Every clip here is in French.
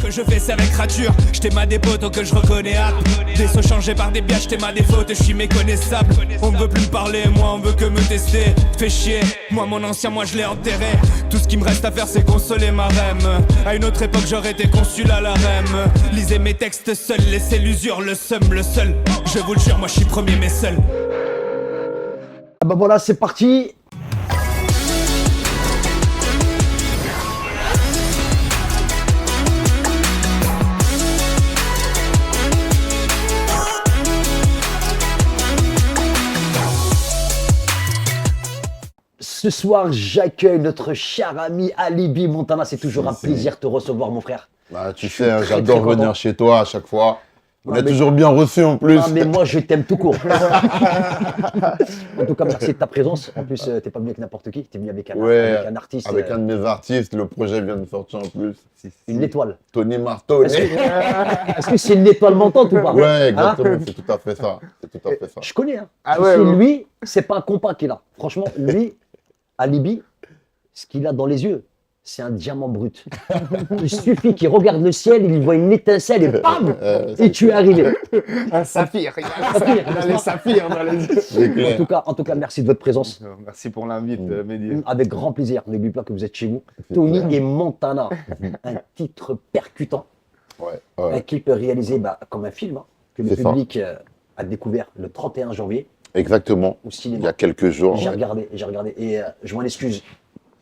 que je fais c'est avec rature. J't'ai ma des potes que je reconnais hâte. Des sauts changés par des bières, j't'ai ma des fautes, je suis méconnaissable. On veut plus me parler, moi on veut que me tester. Fais chier, moi mon ancien moi je l'ai enterré. Tout ce qui me reste à faire c'est consoler ma rêve. À une autre époque j'aurais été consul à la REM. Lisez mes textes seuls, laissez l'usure, le seum, le seul. Je vous le jure, moi je suis premier mais seul. Ah bah voilà, c'est parti. Ce soir, j'accueille notre cher ami Alibi Montana. C'est toujours un plaisir de te recevoir, mon frère. Bah, tu sais, hein, j'adore venir chez toi à chaque fois. On est toujours bien reçu en plus. Ah, mais moi, je t'aime tout court. En tout cas, merci de ta présence. En plus, t'es pas venu avec n'importe qui. T'es venu avec un artiste. Avec un de mes artistes. Le projet vient de sortir en plus. Une étoile. Tony Martone. Est-ce que c'est une étoile montante ou pas? Ouais, exactement. C'est tout à fait ça. C'est tout à fait ça. Je connais. Hein. Ah ouais, lui, c'est pas un compas qu'il a. Franchement, lui, Alibi, ce qu'il a dans les yeux, c'est un diamant brut. Il suffit qu'il regarde le ciel, il voit une étincelle et bam, et tu es arrivé. Un saphir. Il y a les saphirs dans les yeux. C'est clair. En tout cas, merci de votre présence. Merci pour l'invite, Mehdi. Avec grand plaisir. N'oubliez pas que vous êtes chez vous. Tony et Montana, un titre percutant, un clip réalisé comme un film, que le public a découvert le 31 janvier. Exactement. Au cinéma. Il y a quelques jours. J'ai regardé. Et je m'en excuse.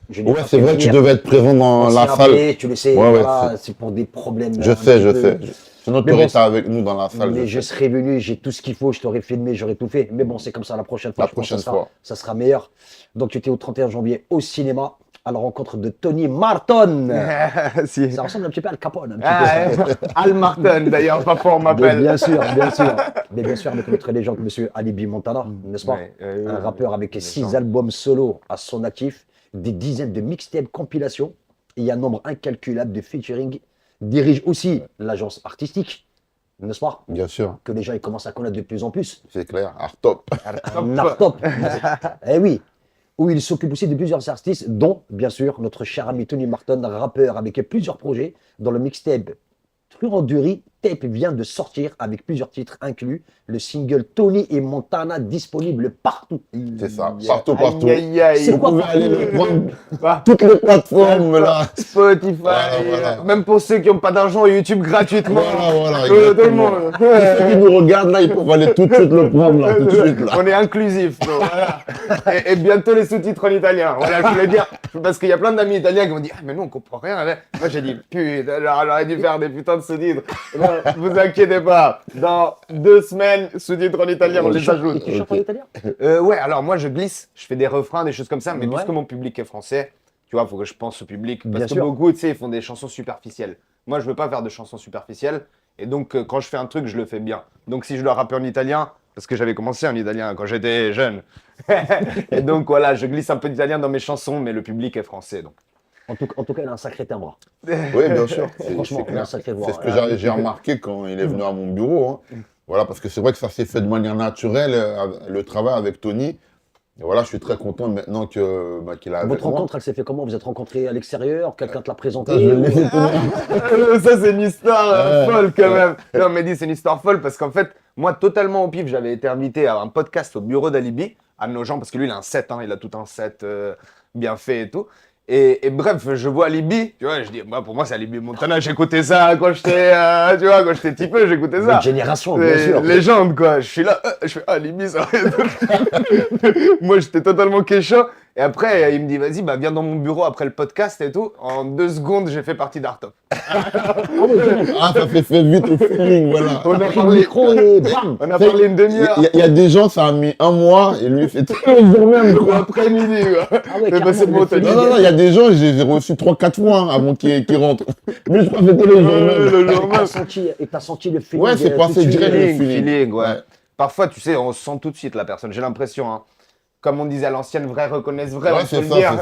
Ouais, c'est vrai, tu devais être présent dans la salle. Tu le sais, Ouais, voilà, c'est pour des problèmes. Je sais. Sinon, tu aurais été avec nous dans la salle. Mais je serais venu, j'ai tout ce qu'il faut, je t'aurais filmé, j'aurais tout fait. Mais bon, c'est comme ça, la prochaine fois. Ça sera meilleur. Donc, tu étais au 31 janvier au cinéma à la rencontre de Tony Martone. Si. Ça ressemble un petit peu à Al Capone. Al Martone, d'ailleurs, parfois on m'appelle. Bien sûr. Mais bien sûr, avec notre légende, monsieur Alibi Montana, n'est-ce pas? Un rappeur avec 6 albums solo à son actif, des dizaines de mixtapes compilations et un nombre incalculable de featuring. Dirige aussi l'agence artistique, n'est-ce pas? Bien sûr. Que les gens ils commencent à connaître de plus en plus. C'est clair, Artop. Artop. Eh oui. Où il s'occupe aussi de plusieurs artistes, dont, bien sûr, notre cher ami Tony Martone, rappeur avec plusieurs projets dans le mixtape Truanderie. Tape vient de sortir avec plusieurs titres inclus. Le single Tony et Montana disponible partout. C'est ça, partout. C'est quoi? Vous pouvez aller le prendre toutes les plateformes là. Spotify, Voilà. même pour ceux qui n'ont pas d'argent, YouTube gratuitement. Voilà. Tout le monde. Ceux qui nous regardent là, ils peuvent aller tout de suite le prendre là, tout de suite là. On est inclusif. Donc, voilà. Et bientôt les sous-titres en italien. Voilà, je voulais dire. Parce qu'il y a plein d'amis italiens qui m'ont dit ah, mais nous on comprend rien. Moi j'ai dit putain, j'aurais dû faire des putains de sous-titres. Vous inquiétez pas, dans 2 semaines, sous-titres en italien, on les ajoute. Tu chantes en italien? Ouais, alors moi je glisse, je fais des refrains, des choses comme ça, mais puisque mon public est français, tu vois, il faut que je pense au public. Parce que beaucoup, tu sais, ils font des chansons superficielles. Moi, je veux pas faire de chansons superficielles. Et donc, quand je fais un truc, je le fais bien. Donc, si je dois rapper en italien, parce que j'avais commencé en italien quand j'étais jeune. Et donc, voilà, je glisse un peu d'italien dans mes chansons, mais le public est français, donc. En tout cas, il a un sacré timbre. Oui, bien sûr. Franchement, il a un sacré voix. C'est ce que j'ai remarqué quand il est venu à mon bureau. Hein. Voilà, parce que c'est vrai que ça s'est fait de manière naturelle, le travail avec Tony. Et voilà, je suis très content maintenant qu'il a avec Votre moi. rencontre, elle s'est fait comment? Vous êtes rencontrés à l'extérieur? Quelqu'un te l'a présenté? Ça, c'est une histoire folle quand même. Non, Mehdi, c'est une histoire folle parce qu'en fait, moi, totalement au pif, j'avais été invité à un podcast au bureau d'Alibi, à nos gens, parce que lui, il a un set, il a tout un set bien fait et tout. Et bref, je vois Alibi, tu vois, je dis, pour moi, c'est Alibi Montana, j'écoutais ça quand j'étais, tu vois, quand j'étais petit peu, j'écoutais ça. Une génération, bien sûr. Légende, quoi. Je suis là, je fais, Alibi, ça. Moi, j'étais totalement kécho. Et après, il me dit, vas-y, viens dans mon bureau après le podcast et tout. En 2 secondes, j'ai fait partie d'Artop. Ça fait vite au feeling, voilà. On a parlé, on a parlé une demi-heure. Il y a des gens, ça a mis 1 mois et lui, il fait 3 jours même, quoi. Après-midi, quoi. C'est bon, non, il y a des gens, j'ai reçu 3-4 fois avant qu'ils rentrent. Mais je crois que c'était le jour même. Et t'as senti le feeling? Ouais, c'est passé direct le feeling, ouais. Parfois, tu sais, on sent tout de suite la personne. J'ai l'impression, comme on disait à l'ancienne, vrai reconnaissent vrai, ouais, c'est ça.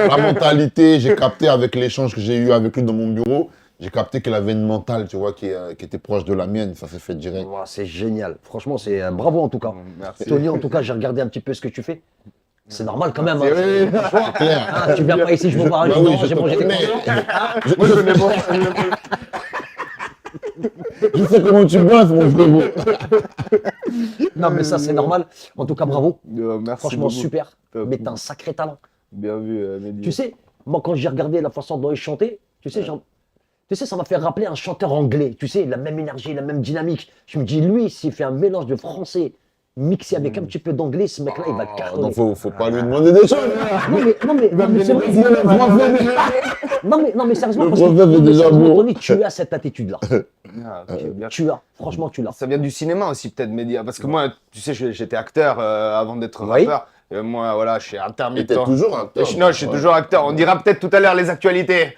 La mentalité, j'ai capté avec l'échange que j'ai eu avec lui dans mon bureau, j'ai capté qu'il avait une mentale, tu vois, qui était proche de la mienne. Ça s'est fait direct. Wow, c'est génial. Franchement, c'est bravo en tout cas. Merci. Tony, en tout cas, j'ai regardé un petit peu ce que tu fais. C'est normal quand même. C'est clair. Tu viens pas ici, je veux voir un oui, j'ai mangé des Moi, je connais pas. Je sais comment tu bosses, mon frérot. Non, mais ça, c'est normal. En tout cas, bravo. Merci Franchement, beaucoup. super. Top. Mais t'as un sacré talent. Bien vu, Mehdi. Tu sais, moi, quand j'ai regardé la façon dont il chantait, tu sais, ça m'a fait rappeler un chanteur anglais. Tu sais, la même énergie, la même dynamique. Je me dis, lui, s'il fait un mélange de français mixé avec un petit peu d'anglais, ce mec-là, il va cartonner. Donc, faut pas lui demander des choses. Non, mais c'est vrai. Non, mais sérieusement, Le parce que prophète est déjà sérieusement, beau. Tony, tu as cette attitude-là. Ah, ok, bien. Franchement, tu l'as. Ça vient du cinéma aussi, peut-être, Mehdi. Parce que moi, tu sais, j'étais acteur avant d'être Oui. rappeur. Moi, voilà, je suis Et intermittent. t'es toujours acteur. Non, je suis toujours acteur. On dira peut-être tout à l'heure les actualités,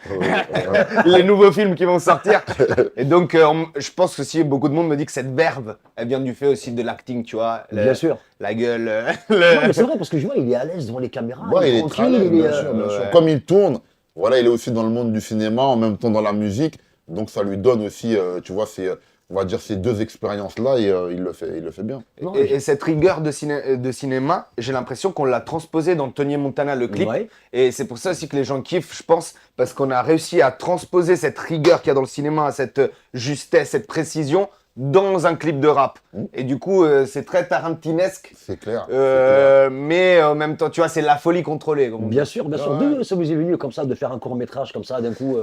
les nouveaux films qui vont sortir. Et donc, je pense que si beaucoup de monde me dit que cette verve, elle vient du fait aussi de l'acting, tu vois. Bien sûr. La gueule. Non, mais c'est vrai, parce que je vois, il est à l'aise devant les caméras. Ouais, il est tranquille, très à l'aise, il est, bien sûr, bien ouais. sûr. Comme il tourne, voilà, il est aussi dans le monde du cinéma, en même temps dans la musique. Donc ça lui donne aussi, tu vois, on va dire ces deux expériences-là et il le fait bien. Non, Et cette rigueur de cinéma, j'ai l'impression qu'on l'a transposée dans Tony Montana, le clip. Ouais. Et c'est pour ça aussi que les gens kiffent, je pense, parce qu'on a réussi à transposer cette rigueur qu'il y a dans le cinéma, cette justesse, cette précision, dans un clip de rap. Et du coup, c'est très tarantinesque. C'est clair. Mais en même temps, tu vois, c'est la folie contrôlée. Comme on dit. Bien sûr, bien sûr. Ouais. D'où ça vous est venu comme ça de faire un court-métrage comme ça d'un coup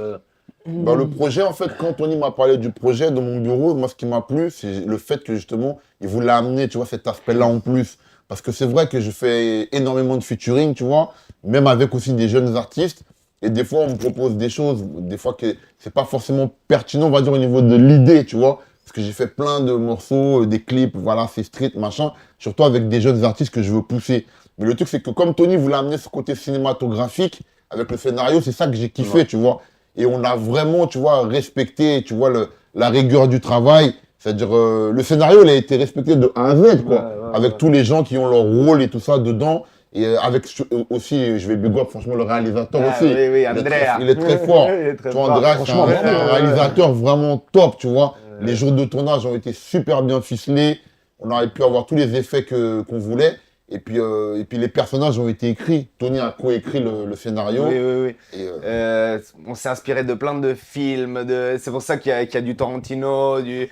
Bah, le projet, en fait, quand Tony m'a parlé du projet dans mon bureau, moi, ce qui m'a plu, c'est le fait que justement, il voulait amener, tu vois, cet aspect-là en plus. Parce que c'est vrai que je fais énormément de featuring, tu vois, même avec aussi des jeunes artistes. Et des fois, on me propose des choses, des fois que c'est pas forcément pertinent, on va dire, au niveau de l'idée, tu vois. Parce que j'ai fait plein de morceaux, des clips, voilà, c'est street, machin, surtout avec des jeunes artistes que je veux pousser. Mais le truc, c'est que comme Tony voulait amener ce côté cinématographique, avec le scénario, c'est ça que j'ai kiffé, tu vois. Et on a vraiment, tu vois, respecté, tu vois, la rigueur du travail. C'est-à-dire, le scénario, il a été respecté de A à Z, quoi. Avec tous les gens qui ont leur rôle et tout ça dedans. Et avec aussi, je vais big up, franchement, le réalisateur aussi. Oui, Andrea. Il est très fort. Il est très Tu vois, fort. Andrea, c'est Franchement, un réalisateur vraiment top, tu vois. Les jours de tournage ont été super bien ficelés. On aurait pu avoir tous les effets qu'on voulait. Et puis les personnages ont été écrits. Tony a coécrit le scénario. Oui. Et, On s'est inspiré de plein de films. C'est pour ça qu'il y a du Tarantino, du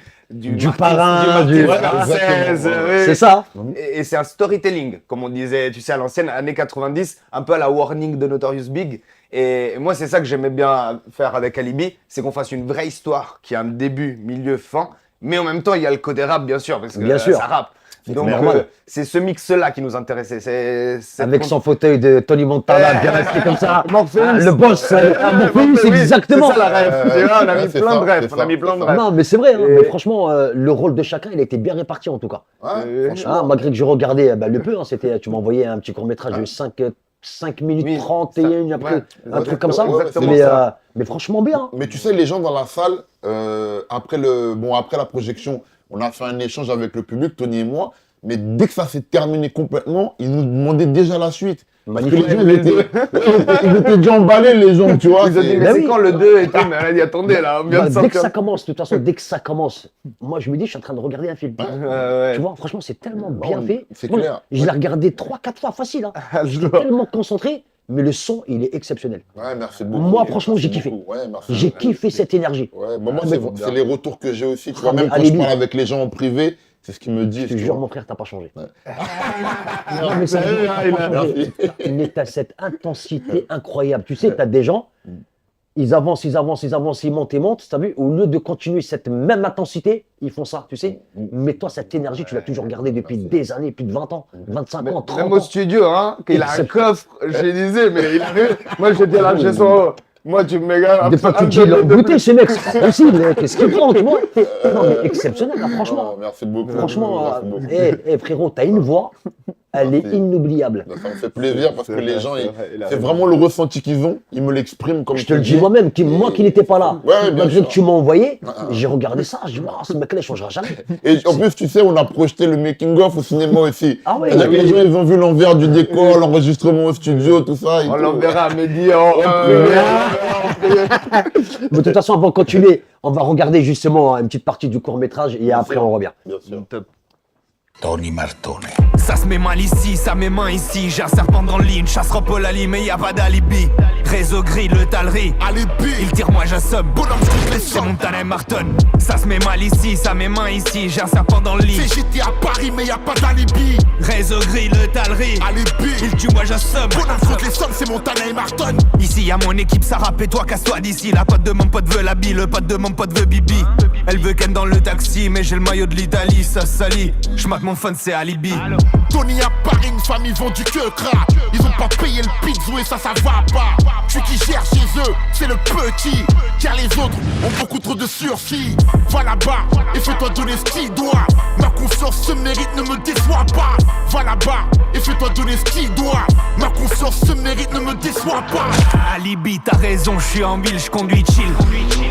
Parrain, du du- Martin Scorsese, Exactement, oui. C'est ça. Et c'est un storytelling, comme on disait, tu sais, à l'ancienne, années 90, un peu à la Warning de Notorious Big. Et moi, c'est ça que j'aimais bien faire avec Alibi, c'est qu'on fasse une vraie histoire qui a un début, milieu, fin. Mais en même temps, il y a le côté rap, bien sûr, parce que Bien sûr. ça rappe. Donc, normal. c'est ce mix-là qui nous intéressait. Avec son fauteuil de Tony Montana, bien resté comme ça. Morpheus. Le boss, Morpheus, exactement. C'est ça la rêve. Tu vois, on a mis c'est plein ça, de rêves. c'est On a ça, mis plein de c'est rêves. Non, mais c'est vrai. Hein, Et- mais franchement, le rôle de chacun, il a été bien réparti en tout cas. ouais, franchement. Hein, malgré que je regardais le peu, hein, tu m'as envoyé un petit court-métrage de 5 minutes Oui, 31, ça- après, ouais, un truc comme ça. exactement Mais franchement bien. Mais tu sais, les gens dans la salle, après la projection, on a fait un échange avec le public, Tony et moi. Mais dès que ça s'est terminé complètement, ils nous demandaient déjà la suite. Parce que Magnifique. les gens, ils étaient déjà emballés, les gens, tu vois. Ils ont dit, c'est- mais Bah c'est oui. quand le 2 et tout? Mais elle a dit, attendez, là, on vient de Dès que sortir. ça commence, de toute façon, dès que ça commence, moi je me dis, je suis en train de regarder un film. Ouais. Tu vois, franchement, c'est tellement bien Non, fait. c'est Moi, clair. Je l'ai regardé 3-4 fois facile. Hein. J'étais tellement concentré, mais le son, il est exceptionnel. Ouais, merci beaucoup. Moi, franchement, Merci j'ai kiffé. beaucoup. Ouais, merci. J'ai kiffé cette énergie. Ouais, bah, moi, mais- c'est les retours que j'ai aussi. Tu vois, Ah, même mais quand je allez-y. parle avec les gens en privé, c'est ce qu'ils me disent. Je te tu jure, vois. mon frère, t'as pas changé. Ouais. Non, mais ça, Merci. mais t'as cette intensité incroyable. Tu sais, t'as des gens, ils avancent, ils montent, t'as vu? Au lieu de continuer cette même intensité, ils font ça, tu sais. Mais toi, cette énergie, tu l'as toujours gardée depuis des années, plus de 20 ans, 25 ans, 30 Même au ans. studio, hein, qu'il a un C'est- coffre, je disais, mais il arrive. Moi, j'étais là chez son. Moi, tu me méga. Des fois, tu te dis, il a goûté, ce mec, c'est pas possible, qu'est-ce qu'il prend, tu vois? Non, mais exceptionnel, là, franchement. Oh, merci beaucoup. Franchement, Merci beaucoup. frérot, t'as une voix, elle est Merci. inoubliable. Ça me fait plaisir parce que C'est les vrai, gens, c'est vrai, il a c'est raison. vraiment le ressenti qu'ils ont. Ils me l'expriment comme Je te le dis moi-même, moi qui n'étais pas là, Ouais, bien malgré sûr. que tu m'as envoyé, j'ai regardé ça, je dis, oh, ce mec-là, il changera jamais. Et en plus, tu sais, on a projeté le making-of au cinéma aussi. Ah ouais, C'est-à-dire que les gens, ils ont vu l'envers du décor, l'enregistrement au studio, tout ça. et On tout. l'enverra à Mehdi en Mais de toute façon, avant de continuer, on va regarder justement une petite partie du court-métrage et après on revient. Bien sûr. Top. Tony Martone. Ça se met mal ici, ça met main ici. J'ai un serpent dans le lit, une chasse Paul Ali, mais y a pas d'alibi. Réseau gris, le talerie. Alibi, il tire, moi j'assomme. Bonhomme, c'est Montana et Marton. Ça se met mal ici, ça met main ici. J'ai un serpent dans le lit. C'est j'étais à Paris, mais y a pas d'alibi. Réseau gris, le talerie. Alibi, il tue, moi j'assomme. Bonhomme, contre les sommes, c'est Montana et Marton. Ici y'a mon équipe, ça rappe et toi casse-toi d'ici. La pote de mon pote veut la bille, le pote de mon pote veut Bibi. Elle veut Ken dans le taxi, mais j'ai le maillot de l'Italie, ça salit. J'mate mon phone, c'est alibi. Tony à Paris, une famille vendue que crack. Ils ont pas payé le pizzo et ça va pas. Celui qui gère chez eux, c'est le petit. Car les autres ont beaucoup trop de sursis. Va là-bas et fais-toi donner ce qu'il doit. Ma confiance se mérite, ne me déçois pas. Va là-bas et fais-toi donner ce qu'il doit. Ma confiance se mérite, ne me déçois pas. Alibi, t'as raison, je suis en ville, je conduis chill.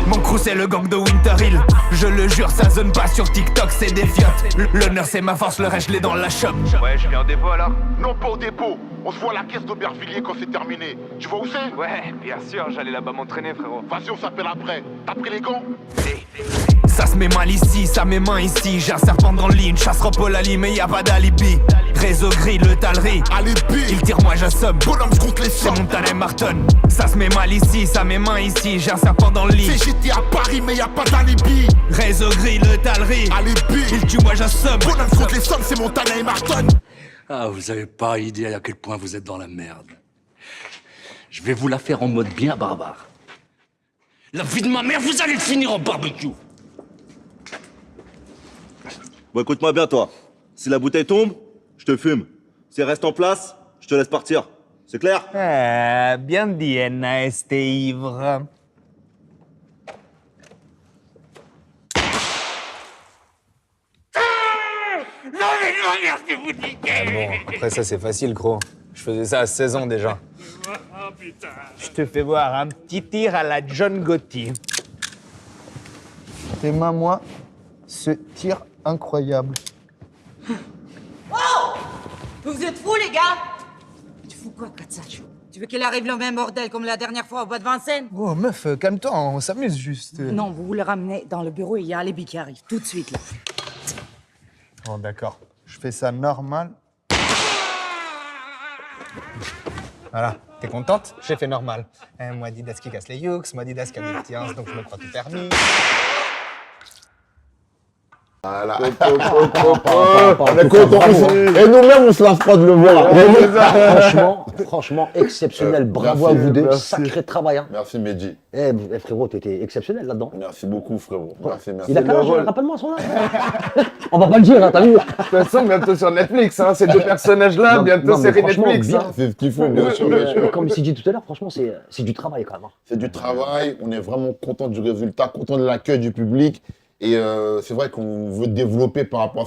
Mon crew c'est le gang de Winter Hill. Je le jure, ça zone pas sur TikTok, c'est des fiottes. L'honneur c'est ma force, le reste je l'ai dans la shop. Ouais, je viens au dépôt alors. Non, pas au dépôt. On se voit à la caisse d'Aubervilliers quand c'est terminé. Tu vois où c'est? Ouais, bien sûr, j'allais là-bas m'entraîner, frérot. Vas-y, on s'appelle après. T'as pris les gants? Ça se met mal ici, ça met main ici. J'ai un serpent dans le lit, une chasse Paul Ali, mais y a pas d'alibi. Réseau gris, le talerie. Alibi, il tire, moi j'assomme. Bonhomme, contre les c'est sommes. Montana et Marton. Ça se met mal ici, ça met main ici. J'ai un serpent dans le lit. C'est j'étais à Paris, mais y a pas d'alibi. Réseau gris, le talerie. Alibi, il tue, moi j'assomme. Bonhomme, contre les sommes, c'est Montana et Marton. Ah, vous avez pas idée à quel point vous êtes dans la merde. Je vais vous la faire en mode bien barbare. La vie de ma mère, vous allez le finir en barbecue. Bon, écoute-moi bien, toi. Si la bouteille tombe, je te fume. Si elle reste en place, je te laisse partir. C'est clair? Bien dit, NAS, t'es ivre. Bon, après ça c'est facile, gros. Je faisais ça à 16 ans déjà. Je te fais voir un petit tir à la John Gotti. Tes mains, moi, ce tir incroyable. Oh! Vous êtes fous, les gars? Tu fous quoi, Katsacho? Tu veux qu'il arrive le même bordel comme la dernière fois au bois de Vincennes? Oh, meuf, calme-toi, on s'amuse juste. Non, vous le ramenez dans le bureau et il y a Alibi qui arrive tout de suite, là. Bon, d'accord. Je fais ça normal. Voilà. T'es contente? J'ai fait normal. Moi, Didas qui casse les yeux, moi, Didas qui a des petits ins, donc je me crois tout permis. Voilà. On est content. Et nous-mêmes, on se lave pas de le voir. Franchement, exceptionnel. Bravo Merci, à vous deux. merci. Sacré travail. Hein. Merci, Mehdi. Frérot, t'étais exceptionnel là-dedans. Merci beaucoup, frérot. Merci, merci. Il a quel âge? Rappelle-moi son âge. On va pas le dire, hein, t'as vu? De toute façon, bientôt sur Netflix, hein, ces deux personnages-là, Non, bientôt non, mais série franchement, Netflix. bien. Hein. C'est ce qu'il faut, bien sûr, bien sûr. Comme il s'est dit tout à l'heure, franchement, c'est du travail quand même. Hein. C'est du travail, on est vraiment content du résultat, content de l'accueil du public. Et c'est vrai qu'on veut développer par rapport à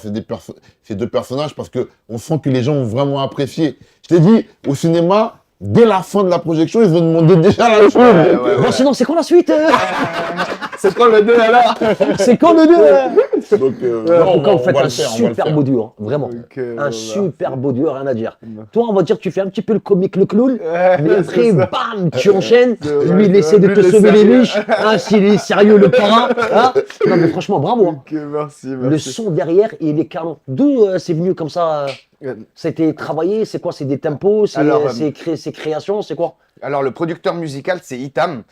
ces deux personnages parce qu'on sent que les gens ont vraiment apprécié. Je t'ai dit, au cinéma, dès la fin de la projection, ils ont demandé déjà la chose. Bon, sinon, c'est quand la suite? C'est quand le 2 alors? C'est quand le 2? Donc, En tout cas, vous faites va un le faire, on va le super faire. beau duo, hein, vraiment. Un super beau duo, rien à dire. Toi, on va dire que tu fais un petit peu le comique, le clown, mais après, bam, tu enchaînes. Lui, il essaie de te sauver les miches. Hein, s'il est sérieux, le parrain. Hein. Non, mais franchement, bravo. Hein. Ok, merci. Le son derrière, il est canon. D'où c'est venu comme ça? C'était travaillé? C'est quoi? C'est des tempos? C'est création? C'est quoi? Alors, le producteur musical, c'est Itam,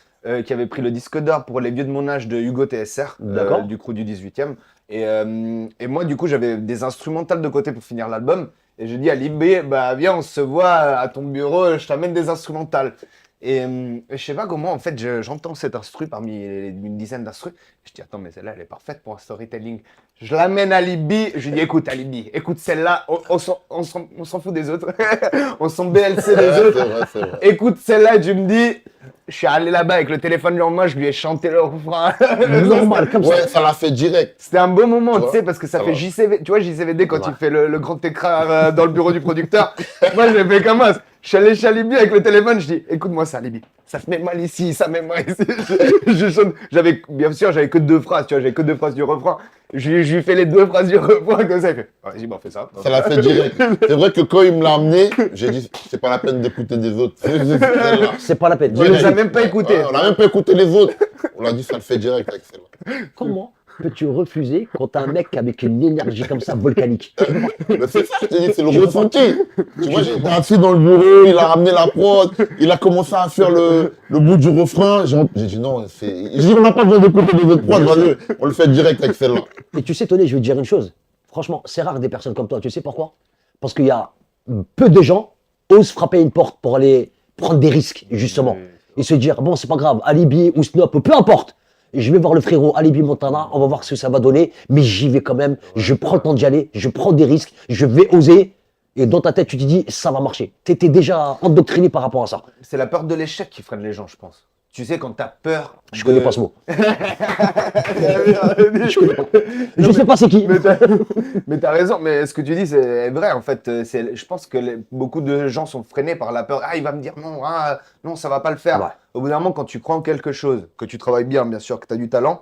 qui avait pris le disque d'or pour Les Vieux de mon âge de Hugo TSR, du crew du 18e. Et moi, du coup, j'avais des instrumentales de côté pour finir l'album. Et j'ai dit à Libé, bah viens, on se voit à ton bureau, je t'amène des instrumentales. Et je sais pas comment, en fait, j'entends cet instru parmi une dizaine d'instrus. Je dis, attends, mais celle-là, elle est parfaite pour un storytelling. Je l'amène à Libye, je lui dis, écoute, Alibi, écoute celle-là, on s'en fout des autres. On s'en BLC des autres. C'est vrai. Écoute celle-là, et tu me dis, je suis allé là-bas avec le téléphone devant moi, je lui ai chanté le refrain. Normal, comme ça. Ouais, ça l'a fait direct. C'était un beau moment, Tu tu vois, sais, parce que ça ça fait va. JCV. Tu vois, JCVD, quand il fait le grand écran dans le bureau du producteur. Moi, je l'ai fait comme ça. Je suis allé chez Alibi avec le téléphone, je dis, écoute-moi ça, Alibi. Ça se met mal ici, ça met mal ici. Je chante. Bien sûr, j'avais que 2 phrases, tu vois, j'avais que 2 phrases du refrain. Je lui fais les 2 phrases du refrain comme ça, il fait, vas-y, bon, fais ça. Ça l'a fait direct. C'est vrai que quand il me l'a amené, j'ai dit, c'est pas la peine d'écouter des autres. Celle-là. C'est pas la peine. Tu les as même pas écoutés. On n'a même pas écouté les autres. On l'a dit, ça le fait direct avec celle-là. Comme moi. peux-tu refuser quand t'as un mec avec une énergie comme ça, volcanique? Mais c'est ça, je te dis, c'est le ressenti. Tu vois, j'étais assis dans le bureau, il a ramené la prod, il a commencé à faire le bout du refrain. J'ai dit non, j'ai dit on n'a pas besoin d'écouter les autres prods, vas-y, on le fait direct avec celle-là. Et tu sais, Tony, je vais te dire une chose. Franchement, c'est rare des personnes comme toi. Tu sais pourquoi? Parce qu'il y a peu de gens osent frapper une porte pour aller prendre des risques, justement. Et se dire, bon, c'est pas grave, Alibi ou Snoop, peu importe. Je vais voir le frérot Alibi Montana, on va voir ce que ça va donner, mais j'y vais quand même, je prends le temps d'y aller, je prends des risques, je vais oser. Et dans ta tête, tu te dis, ça va marcher. Tu étais déjà endoctriné par rapport à ça. C'est la peur de l'échec qui freine les gens, je pense. Tu sais, quand t'as peur. Je connais pas ce mot. Je sais pas c'est qui. Mais t'as raison, mais ce que tu dis, c'est vrai. En fait, je pense que beaucoup de gens sont freinés par la peur. Ah, il va me dire non, non, ça va pas le faire. Ouais. Au bout d'un moment, quand tu crois en quelque chose, que tu travailles bien faire, que tu as du talent,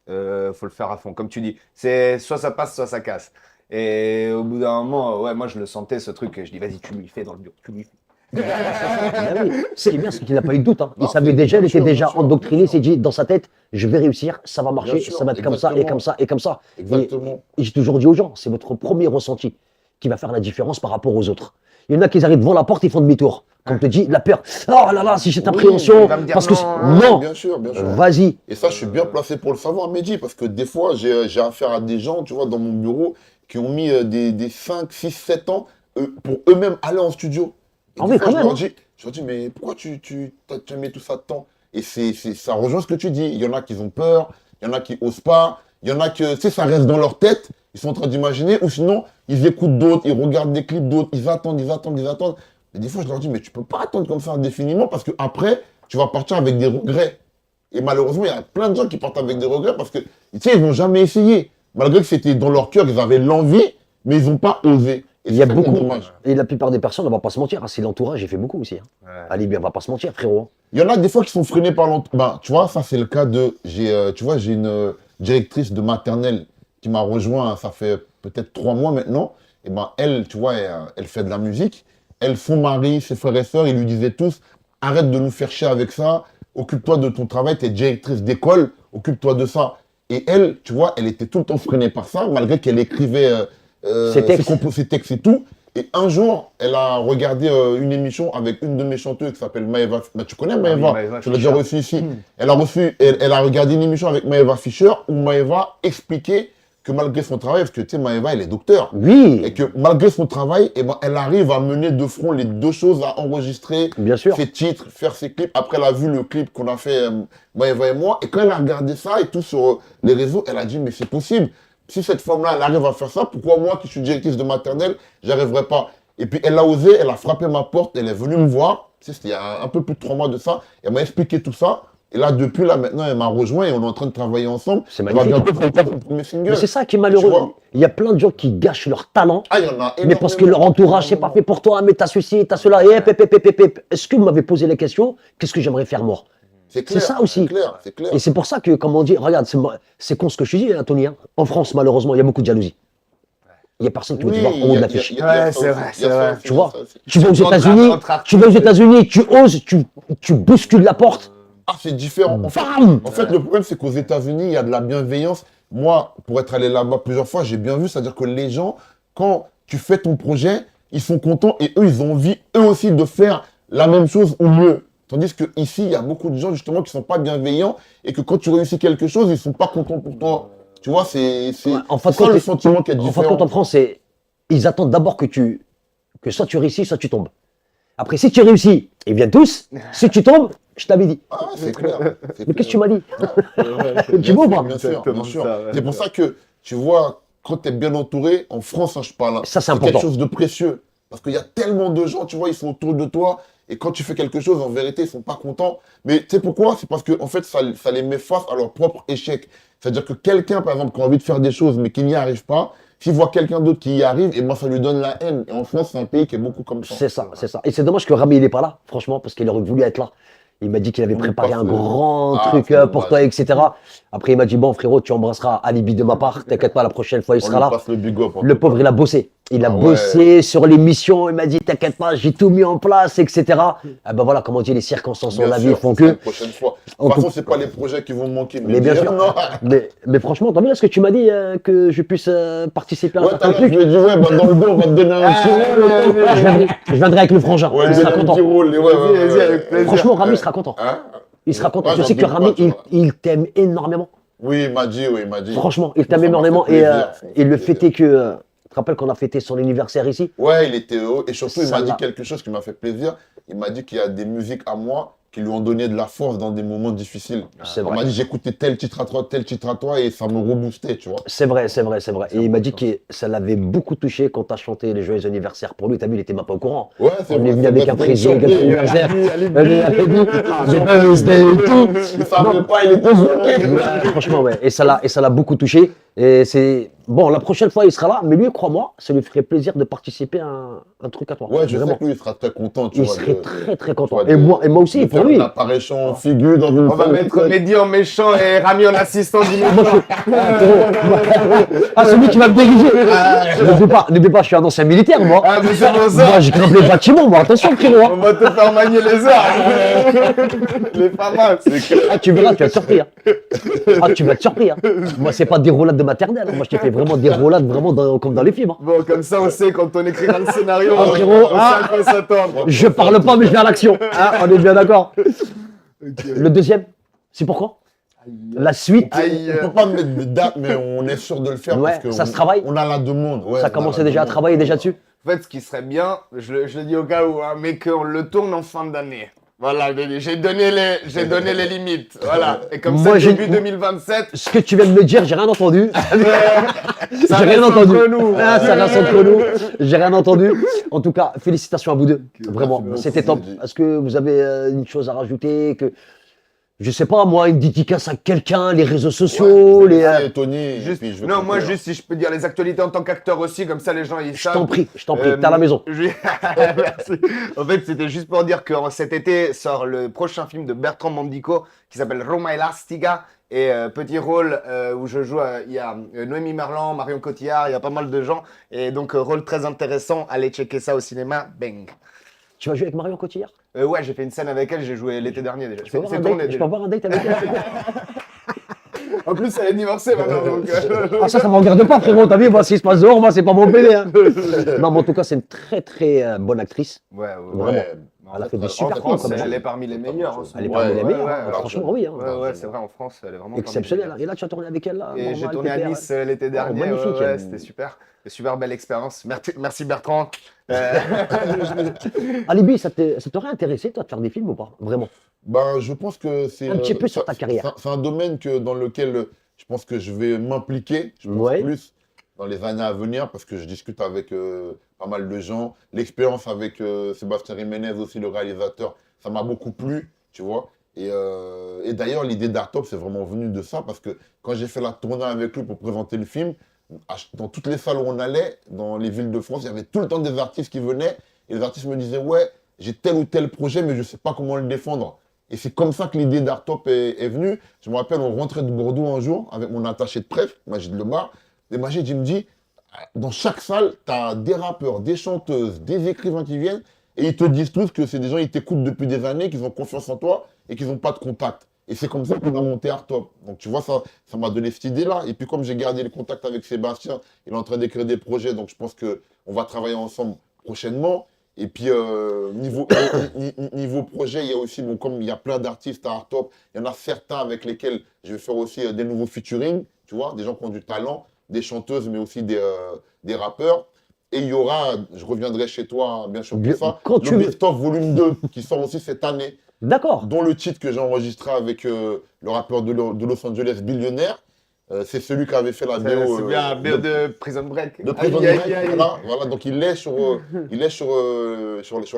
faut le faire à fond. Comme tu dis, c'est soit ça passe, soit ça casse. Et au bout d'un moment, ouais, moi je le sentais ce truc. Je dis, vas-y, tu lui fais dans le bureau, tu lui fais. Ben oui. Ce qui est bien, c'est qu'il n'a pas eu de doute. Hein. Il savait déjà, il était déjà endoctriné, il s'est dit dans sa tête, je vais réussir, ça va marcher, sûr, ça va être comme ça et comme ça et comme ça. Exactement. Et j'ai toujours dit aux gens, c'est votre premier ressenti qui va faire la différence par rapport aux autres. Il y en a qui arrivent devant la porte, ils font demi-tour. Comme te dit, la peur. Oh là là, si j'ai cette appréhension, il va me dire parce que Non, bien sûr, bien sûr. vas-y. Et ça, je suis bien placé pour le savoir, Mehdi, parce que des fois, j'ai affaire à des gens, tu vois, dans mon bureau, qui ont mis des 5, 6, 7 ans pour eux-mêmes aller en studio. Et Ah des oui, fois, quand même. je leur dis, mais pourquoi tu mis tout ça de temps? Et ça rejoint ce que tu dis. Il y en a qui ont peur, il y en a qui osent pas, il y en a que, tu sais, ça reste dans leur tête, ils sont en train d'imaginer, ou sinon, ils écoutent d'autres, ils regardent des clips d'autres, ils attendent. Et des fois, je leur dis, mais tu peux pas attendre comme ça indéfiniment, parce que après, tu vas partir avec des regrets. Et malheureusement, il y a plein de gens qui partent avec des regrets parce que, tu sais, ils n'ont jamais essayé. Malgré que c'était dans leur cœur, ils avaient l'envie, mais ils n'ont pas osé. Et Il y a c'est ça qui est beaucoup. dommage. Et la plupart des personnes, on va pas se mentir, hein, c'est l'entourage, j'ai fait beaucoup aussi. Hein. Ouais. Alibi, on va pas se mentir, frérot. Il y en a des fois qui sont freinés par l'entourage. Ben, tu vois, ça, c'est le cas de. Tu vois, j'ai une directrice de maternelle qui m'a rejoint, ça fait peut-être 3 mois maintenant. Et ben, elle, tu vois, elle fait de la musique. Elle, son mari, ses frères et sœurs, ils lui disaient tous, arrête de nous faire chier avec ça, occupe-toi de ton travail, tu es directrice d'école, occupe-toi de ça. Et elle, tu vois, elle était tout le temps freinée par ça, malgré qu'elle écrivait ses textes et tout. Et un jour, elle a regardé une émission avec une de mes chanteuses qui s'appelle Maëva. Bah, tu connais Maëva, oui, Maëva tu l'as déjà reçue ici. Elle a regardé une émission avec Maëva Fischer où Maëva expliquait que malgré son travail, parce que tu sais, Maëva, elle est docteur. Oui. Et que malgré son travail, eh ben, elle arrive à mener de front les deux choses, à enregistrer Bien sûr. ses titres, faire ses clips. Après, elle a vu le clip qu'on a fait, Maëva et moi. Et quand elle a regardé ça et tout sur les réseaux, elle a dit, mais c'est possible. Si cette femme-là, elle arrive à faire ça, pourquoi moi, qui suis directrice de maternelle, j'arriverai pas? Et puis, elle a osé, elle a frappé ma porte, elle est venue me voir. Tu sais, c'était il y a un peu plus de 3 mois de ça. Elle m'a expliqué tout ça. Et là, depuis là, maintenant, elle m'a rejoint et on est en train de travailler ensemble. C'est magnifique. Elle va bientôt faire son premier single. Mais c'est ça qui est malheureux. Il y a plein de gens qui gâchent leur talent. Ah, il y en a Mais parce que leur entourage, c'est pas fait pour toi, mais t'as ceci, t'as cela, et Est-ce que vous m'avez posé la question, qu'est-ce que j'aimerais faire moi? C'est clair, ça aussi. C'est clair. Et c'est pour ça que, comme on dit, regarde, c'est con ce que je te dis, hein, Tony. Hein. En France, malheureusement, il y a beaucoup de jalousie. Il n'y a personne qui veut te voir en haut de l'affiche. Ouais, c'est vrai, c'est vrai. Tu vois, tu vas aux États-Unis, tu oses, tu bouscules la porte. Ah, c'est différent. En fait, le problème, c'est qu'aux États-Unis, il y a de la bienveillance. Moi, pour être allé là-bas plusieurs fois, j'ai bien vu, c'est-à-dire que les gens, quand tu fais ton projet, ils sont contents et eux, ils ont envie, eux aussi, de faire la même chose ou mieux. Tandis qu'ici, il y a beaucoup de gens, justement, qui ne sont pas bienveillants et que quand tu réussis quelque chose, ils ne sont pas contents pour toi. Tu vois, c'est ça le sentiment qui est différent. En fin de compte, en France, ils attendent d'abord que soit tu réussis, soit tu tombes. Après, si tu réussis, ils viennent tous. Si tu tombes, je t'avais dit. Ah, c'est clair. Mais qu'est-ce que tu m'as dit? Tu vois ou pas? Bien sûr, bien sûr. C'est pour ça que, tu vois, quand tu es bien entouré, en France, hein, je parle, ça, c'est quelque chose de précieux. Parce qu'il y a tellement de gens, tu vois, ils sont autour de toi. Et quand tu fais quelque chose, en vérité, ils ne sont pas contents. Mais tu sais pourquoi? C'est parce qu'en fait, ça les met face à leur propre échec. C'est-à-dire que quelqu'un, par exemple, qui a envie de faire des choses, mais qui n'y arrive pas, s'il voit quelqu'un d'autre qui y arrive, et ben ça lui donne la haine. Et en France, c'est un pays qui est beaucoup comme ça. C'est ça, c'est ça. Et c'est dommage que Rami, il n'est pas là, franchement, parce qu'il aurait voulu être là. Il m'a dit qu'il avait préparé un grand truc pour toi, etc. Après, il m'a dit, bon, frérot, tu embrasseras Alibi de ma part. T'inquiète pas, la prochaine fois, il sera là. Le pauvre, il a bossé. Il a Ah ouais. bossé sur l'émission, il m'a dit t'inquiète pas, j'ai tout mis en place, etc. Ah ben voilà, comment dire, les circonstances Bien dans la vie sûr, font ce sera que. une prochaine fois. De On toute façon, peut- c'est pas les projets qui vont me manquer. Mais bien sûr. non. Mais franchement, t'as vu là ce que tu m'as dit que je puisse participer à un Ouais, tout à certain l'heure, je truc. lui ai dit, ouais, bah, dans le dos, on va te donner un petit rôle. Je viendrai avec le frangin, Ouais, il sera donner un content. petit rôle. Vas-y, avec plaisir. Franchement, Rami sera content. Hein? Il sera content. Ouais, Je j'en sais que doute pas, Rami, tu vois. il t'aime énormément. Oui, il m'a dit, oui, il m'a dit. Franchement, il Ça t'aime m'a fait énormément. plaisir, ça m'a Et fait le plaisir. fait est que. Tu te rappelles qu'on a fêté son anniversaire ici? Ouais, il était heureux. Et surtout, il Ça m'a dit l'a- quelque chose qui m'a fait plaisir. Il m'a dit qu'il y a des musiques à moi qui lui ont donné de la force dans des moments difficiles. C'est Il vrai. m'a dit, j'écoutais tel titre à toi, tel titre à toi, et ça me reboostait, tu vois. C'est vrai, c'est vrai, c'est vrai. Et il m'a dit que ça l'avait beaucoup touché quand tu as chanté les joyeux anniversaires pour lui. T'as vu, il était même pas au courant. Ouais, c'est On vrai, est venu c'est avec vrai, un c'était une président, surprise. anniversaire. Il savait pas, il était surpris. Franchement, ouais. Et ça l'a beaucoup touché. Et c'est. Bon, la prochaine fois, il sera là. Mais lui, crois-moi, ça lui ferait plaisir de participer à un truc à toi. Ouais, je sais Vraiment. que lui, il sera très content, tu Il vois. serait de- très, très content. tu vois, Et de- moi aussi, de pour faire lui. une apparition en figure dans une On va scène. mettre Mehdi en méchant et Rami en assistant du Moi, Ah, c'est lui qui va me diriger. N'oublie pas, je suis un ancien militaire, moi. Ah, mais c'est pour ça. Moi, je grimpe les bâtiments, moi. Attention, frérot. On va te faire manier les armes. Les femmes, c'est que... Ah, tu verras, tu vas te surprendre. Ah, tu vas te surprendre. Moi, c'est pas des roulades de maternelle. Moi, je t'ai fait vraiment des roulades vraiment comme dans les films. Bon, comme ça, on sait quand on écrira le scénario, Ah, frérot, on sait à quoi s'attendre. Je parle pas, mais je vais à l'action. Hein, on est bien d'accord. Le deuxième, c'est pourquoi La suite, On peut pas mettre de date, mais on est sûr de le faire. Ouais, parce que ça se travaille. On a la demande. Ouais, ça on a commençait la déjà à demande. travailler déjà dessus. En fait, ce qui serait bien, je le dis au cas où, hein, mais qu'on le tourne en fin d'année. Voilà, j'ai donné les limites. Voilà. Et comme Moi, ça, j'ai- début 2027, Ce que tu viens de me dire, j'ai rien entendu. ça J'ai rien reste entendu. entre nous. Ah, ça reste entre nous. J'ai rien entendu. En tout cas, félicitations à vous deux. Vraiment, beaucoup, c'était top. Mehdi. Est-ce que vous avez une chose à rajouter que je sais pas moi, une dédicace à quelqu'un, les réseaux sociaux, Ouais, je vais les. laisser Tony, et Juste- puis je vais non, moi, conclure. juste si je peux dire les actualités en tant qu'acteur aussi, comme ça les gens ils Je savent. t'en prie, t'es à la maison. Merci. En fait, c'était juste pour dire que cet été sort le prochain film de Bertrand Mandico qui s'appelle Roma Elastica. Et petit rôle où je joue, il y a Noémie Merlan, Marion Cotillard, il y a pas mal de gens. Et donc, rôle très intéressant. Allez checker ça au cinéma. Bang. Tu vas jouer avec Marion Cotillard? Ouais, j'ai fait une scène avec elle, j'ai joué l'été dernier déjà. Je peux C'est avoir un tourné date- je déjà. peux avoir un date avec elle? En plus, elle est divorcée maintenant. Donc, Ah, ça me regarde pas, frérot. T'as vu, moi, ce qui se passe dehors, moi, c'est pas mon PD. Hein. Non, mais en tout cas, c'est une très, très bonne actrice. ouais, Vraiment. Ouais. Elle a fait des En super films France, comme ça. elle est parmi les meilleures. en ce Elle est moment. parmi les Ouais, meilleures. ouais, hein. ouais, Franchement, oui. Hein. Ouais, c'est vrai, en France, elle est vraiment parmi les Exceptionnelle. meilleures. Et là, tu as tourné avec elle, là. Et j'ai normal, tourné à pépère, Nice l'été dernier. magnifique. Ouais, c'était super. Super belle expérience. Merci Bertrand. Alibi, ça t'aurait intéressé, toi, de faire des films ou pas? Vraiment? Ben, je pense que c'est Un petit peu sur ta carrière. C'est un domaine dans lequel je pense que je vais m'impliquer. Je pense Ouais. plus dans les années à venir parce que je discute avec pas mal de gens. L'expérience avec Sébastien Jiménez aussi, le réalisateur, ça m'a beaucoup plu, tu vois. Et d'ailleurs, l'idée d'Artop, c'est vraiment venu de ça parce que quand j'ai fait la tournée avec lui pour présenter le film, dans toutes les salles où on allait, dans les villes de France, il y avait tout le temps des artistes qui venaient et les artistes me disaient « Ouais, j'ai tel ou tel projet, mais je ne sais pas comment le défendre ». Et c'est comme ça que l'idée d'Artop est venue. Je me rappelle, on rentrait de Bordeaux un jour avec mon attaché de presse, Magid Lemar. Et Magid, il me dit, dans chaque salle, tu as des rappeurs, des chanteuses, des écrivains qui viennent et ils te disent tous que c'est des gens qui t'écoutent depuis des années, qu'ils ont confiance en toi et qu'ils n'ont pas de contact. Et c'est comme ça qu'on a monté Artop. Donc tu vois, ça m'a donné cette idée-là. Et puis comme j'ai gardé le contact avec Sébastien, il est en train d'écrire des projets, donc je pense qu'on va travailler ensemble prochainement. Et puis, niveau projet, il y a aussi, bon, comme il y a plein d'artistes à Artop, il y en a certains avec lesquels je vais faire aussi des nouveaux featuring, tu vois, des gens qui ont du talent, des chanteuses, mais aussi des rappeurs. Et il y aura, je reviendrai chez toi, bien sûr, pour ça, Quand tu le veux. Best of Volume 2 qui sort aussi cette année, D'accord. dont le titre que j'ai enregistré avec le rappeur de Los Angeles, Billionaire. C'est celui qui avait fait la BO. C'est bien BO de Prison Break. De Prison Aïe, aïe, Break, aïe. voilà, donc il est sur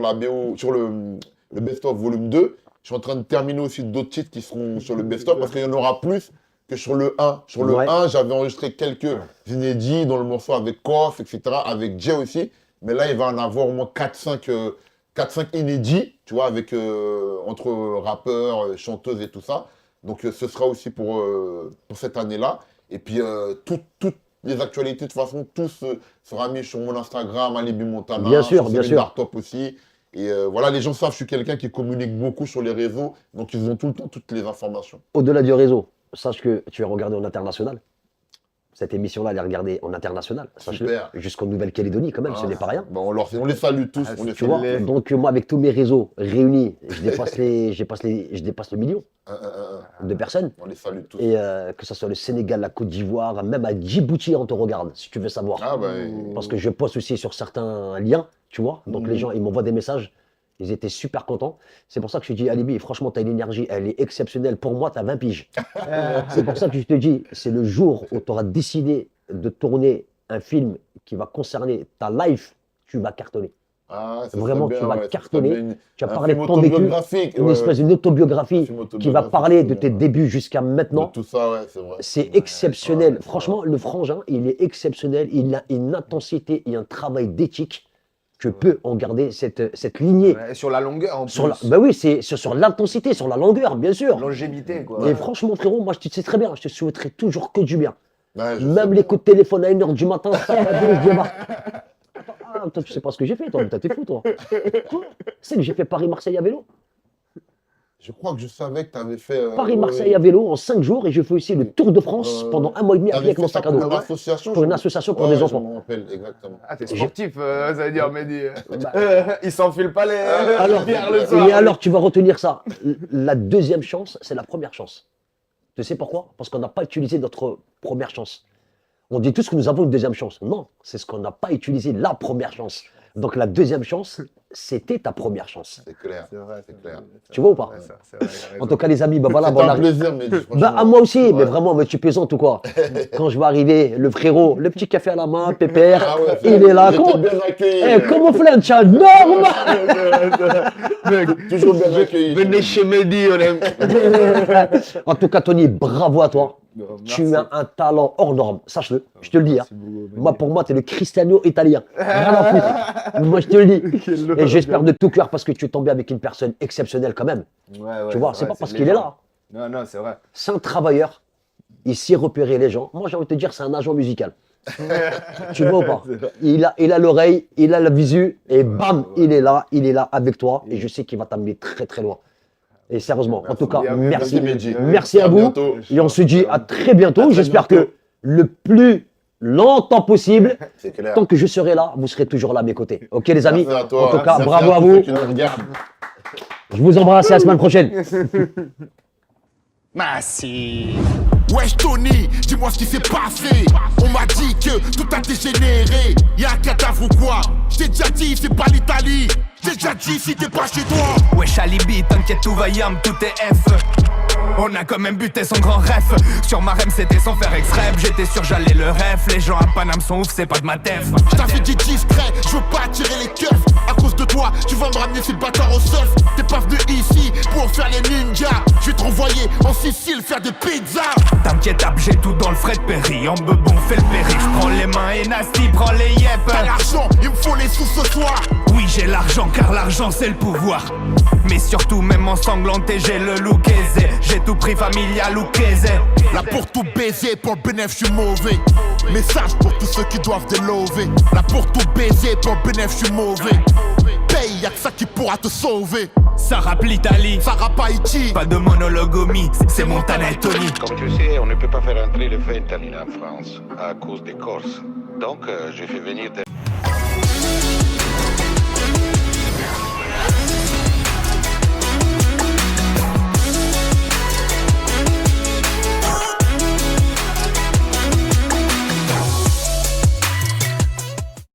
la BO, sur le Best of Volume 2. Je suis en train de terminer aussi d'autres titres qui seront sur le Best of parce qu'il y en aura plus que sur le 1. Sur le Ouais. 1, j'avais enregistré quelques inédits dans le morceau avec Koff, etc., avec Jay aussi. Mais là, il va en avoir au moins 4-5 inédits, tu vois, avec, entre rappeurs, chanteuses et tout ça. Donc ce sera aussi pour cette année-là. Et puis les actualités, de toute façon, tout sera mis sur mon Instagram, Alibi Montana. Bien sûr, sur bien celui sûr. d'Artop aussi. Et voilà, les gens savent que je suis quelqu'un qui communique beaucoup sur les réseaux, donc ils ont tout le temps toutes les informations. Au-delà du réseau, sache que tu es regardé en international. Cette émission-là, elle est regardée en international. Sache-le. Super. Jusqu'en Nouvelle-Calédonie, quand même, ce n'est pas rien. Bon, on les salue tous. on les Tu vois, salue. donc moi, avec tous mes réseaux réunis, je dépasse le million de personnes. On les salue tous. Et que ce soit le Sénégal, la Côte d'Ivoire, même à Djibouti, on te regarde, si tu veux savoir. Ah bah, Parce que je poste aussi sur certains liens, tu vois. Donc les gens, ils m'envoient des messages. Ils étaient super contents. C'est pour ça que je te dis, Alibi, franchement, tu as une énergie, elle est exceptionnelle. Pour moi, tu as 20 piges. C'est pour ça que je te dis, c'est le jour où tu auras décidé de tourner un film qui va concerner ta life, tu vas cartonner. Ah, ça Vraiment, serait tu bien, vas ouais, ça cartonner. serait bien Tu vas un parler de film ton vécu, autobiographique, une ouais, espèce ouais. d'autobiographie Un film qui va autobiographique, parler de c'est tes bien. débuts jusqu'à maintenant. De tout ça, ouais, c'est vrai. C'est exceptionnel. Franchement, le frangin, il est exceptionnel. Il a une intensité et un travail d'éthique que peut en garder cette lignée. Ouais, sur la longueur, en plus. Bah oui, c'est sur l'intensité, sur la longueur, bien sûr. Longévité, quoi. Et franchement, frérot, moi, je te sais très bien, je te souhaiterais toujours que du bien. Ouais, je Même sais. les coups de téléphone à 1h du matin, ça va bien, je dis, bah. Ah, toi, tu sais pas ce que j'ai fait, toi, t'es fou, toi. Quoi? Tu sais que j'ai fait Paris-Marseille à vélo. Je crois que je savais que tu avais fait. Paris-Marseille à vélo en 5 jours et je fais aussi le Tour de France pendant 1 mois et demi avec mon sac à dos. Pour une association Pour une association pour Ouais, des je enfants. m'en rappelle, exactement. Ah, t'es sportif, ça veut dire, Mehdi. Il s'enfile pas les Alors, bières le soir. et alors, tu vas retenir ça. La deuxième chance, c'est la première chance. Tu sais pourquoi? Parce qu'on n'a pas utilisé notre première chance. On dit tous que nous avons une deuxième chance. Non, c'est ce qu'on n'a pas utilisé, la première chance. Donc la deuxième chance, c'était ta première chance. C'est clair. C'est vrai, c'est clair. Tu vois ou pas? Ouais, ça, c'est vrai, il a raison. En tout cas, les amis, bah voilà, C'était bon, un là- plaisir, mais Bah, franchement. à moi aussi, mais Ouais. vraiment, mais tu plaisantes ou quoi? Quand je vais arriver, le frérot, le petit café à la main, pépère, Ah ouais, il est là. j'étais Comment, bien accueilli. comment Fletch, normal. Toujours bien accueilli. Venez chez Mehdi, on aime. En tout cas, Tony, bravo à toi. Bon, Tu merci. as un talent hors norme, sache-le, je te le dis. Hein. Merci beaucoup, Mehdi. Moi, pour moi, tu es le Cristiano italien. Rien à foutre. Moi, je te le dis. Et j'espère de tout cœur parce que tu es tombé avec une personne exceptionnelle quand même. Ouais, ouais, Tu vois, c'est vrai, pas parce une qu'il est légende. là. Non, non, c'est vrai. C'est un travailleur. Il sait repérer les gens. Moi, j'ai envie de te dire, c'est un agent musical. Tu vois ou pas? Il a l'oreille, il a la visu, et bam, il est là avec toi. Et je sais qu'il va t'amener très très loin. Et sérieusement, en tout cas, bien, merci. Mehdi. Merci à À vous. bientôt. Et on se dit à très bientôt. À très J'espère bientôt. que le plus longtemps possible, C'est clair. tant que je serai là, vous serez toujours là à mes côtés. Ok les amis? Merci à toi. En tout cas, Merci bravo à tous vous. ceux qui nous regardent. Je vous embrasse et à la semaine prochaine. Merci. Wesh Tony, dis-moi ce qui s'est passé. On m'a dit que tout a dégénéré. Y'a un cadavre ou quoi? J't'ai déjà dit, c'est pas l'Italie. J't'ai déjà dit, si t'es pas chez toi. Wesh Alibi, t'inquiète tout va yam, tout est F. On a quand même buté son grand ref. Sur ma rem c'était sans faire exprès. J'étais sûr j'allais le ref. Les gens à Paname sont ouf, c'est pas de ma tef. J't'avais dit discret, je veux pas tirer les keufs. À cause de toi, tu vas me ramener ces bâtards au seuf. T'es pas venu ici pour faire les ninjas. Je vais te renvoyer en Sicile faire des pizzas. T'inquiète, j'ai tout dans le Fred Perry. En bebon, fait le péri. J'prends les mains et Nasty, prends les yep. T'as l'argent, il me faut les sous ce soir. Oui, j'ai l'argent car l'argent c'est le pouvoir. Mais surtout, même ensanglanté, j'ai le look aisé. J'ai tout pris familial ou caisé. Là pour tout baiser, pour le bénéf, je suis mauvais. Message pour tous ceux qui doivent délover. Là pour tout baiser, pour le bénéf, je suis mauvais. Paye, y'a que ça qui pourra te sauver. Ça rappe l'Italie, Ça rappe Haïti. pas de monologue omis, c'est Montana et Tony. Comme tu sais, on ne peut pas faire entrer le fentanyl en France à cause des Corses. Donc, j'ai fait venir des...